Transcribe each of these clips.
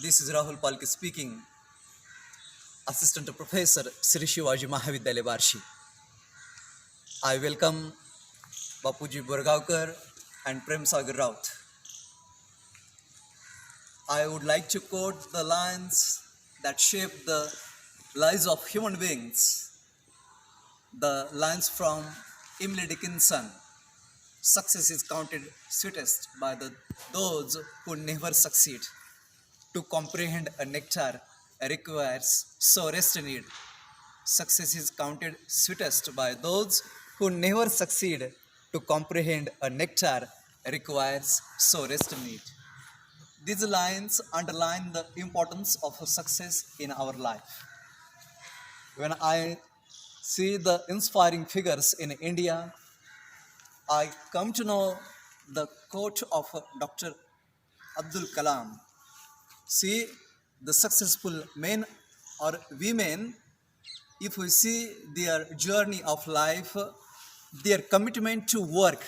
This is Rahul Palki speaking, Assistant Professor Sri Shivaji Mahavidyalaya Barshi. I welcome Bapuji Borgaonkar and Prem Sagar Raut. I would like to quote the lines that shape the lives of human beings. The lines from Emily Dickinson. Success is counted sweetest by those who never succeed. To comprehend a nectar requires so rest in it. Success is counted sweetest by those who never succeed. To comprehend a nectar requires so rest in it. These lines underline the importance of success in our life. When I see the inspiring figures in India, I come to know the quote of Dr. Abdul Kalam. See, the successful men or women, if we see their journey of life, their commitment to work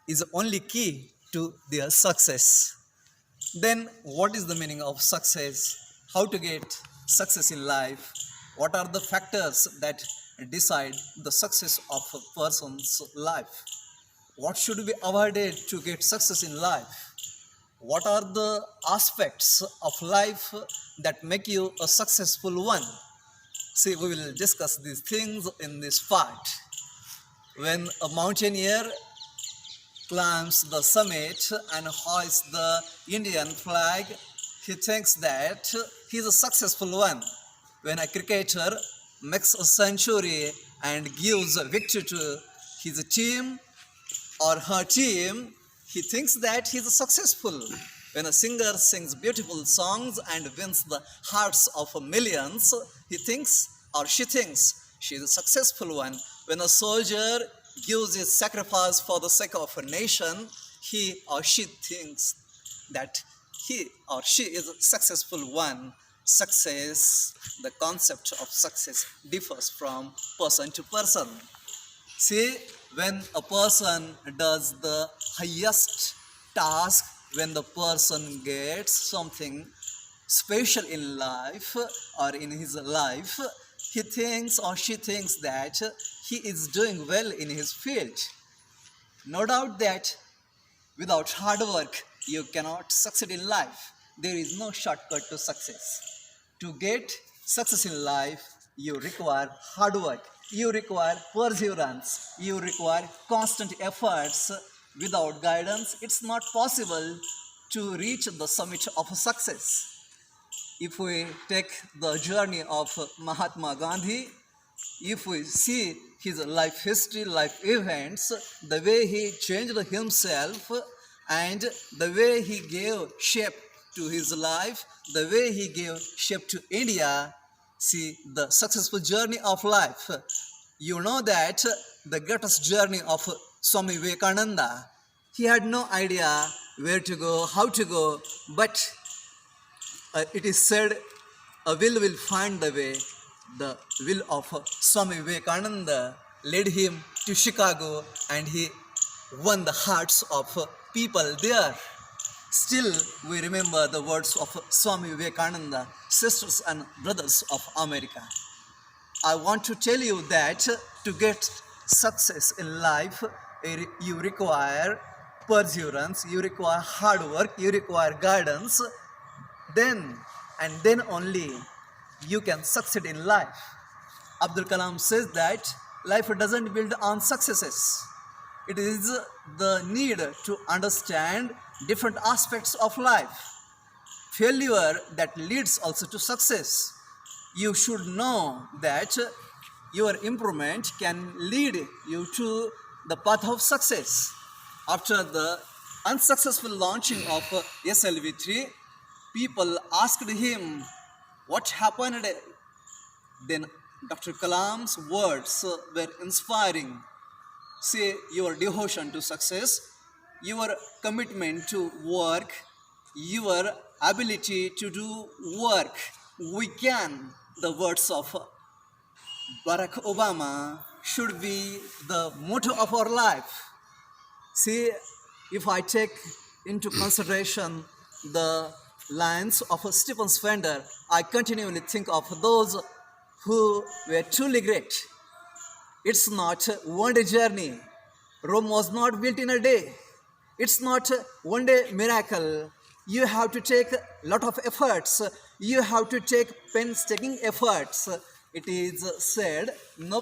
is only key to their success. Then, what is the meaning of success? How to get success in life? What are the factors that decide the success of a person's life? What should be avoided to get success in life? What are the aspects of life that make you a successful one? See, we will discuss these things in this part. When a mountaineer climbs the summit and hoists the Indian flag, he thinks that he is a successful one. When a cricketer makes a century and gives a victory to his team or her team, he thinks that he is successful. When a singer sings beautiful songs and wins the hearts of millions, he thinks or she thinks she is a successful one. When a soldier gives his sacrifice for the sake of a nation, he or she thinks that he or she is a successful one. Success, the concept of success differs from person to person. See, when a person does the highest task, when the person gets something special in life or in his life, he thinks or she thinks that he is doing well in his field. No doubt that without hard work, you cannot succeed in life. There is no shortcut to success. To get success in life, you require hard work, you require perseverance, you require constant efforts. Without guidance, it's not possible to reach the summit of success. If we take the journey of Mahatma Gandhi, if we see his life history, life events, the way he changed himself and the way he gave shape to his life, the way he gave shape to India, see the successful journey of life. You know that the greatest journey of Swami Vivekananda, he had no idea where to go, how to go, but it is said a will find the way. The will of Swami Vivekananda led him to Chicago and he won the hearts of people there. Still, we remember the words of Swami Vivekananda, sisters and brothers of America. I want to tell you that to get success in life, you require perseverance, you require hard work, you require guidance. Then and then only you can succeed in life. Abdul Kalam says that life doesn't build on successes. It is the need to understand different aspects of life. Failure that leads also to success. You should know that your improvement can lead you to the path of success. After the unsuccessful launching of SLV3, people asked him what happened. Then Dr. Kalam's words were inspiring. Say your devotion to success, your commitment to work, your ability to do work. We can, the words of Barack Obama, should be the motto of our life. See, if I take into consideration the lines of Stephen Spender, I continually think of those who were truly great. It's not a one-day journey. Rome was not built in a day. It's not a one-day miracle. You have to take a lot of efforts. You have to take painstaking efforts. It is said, no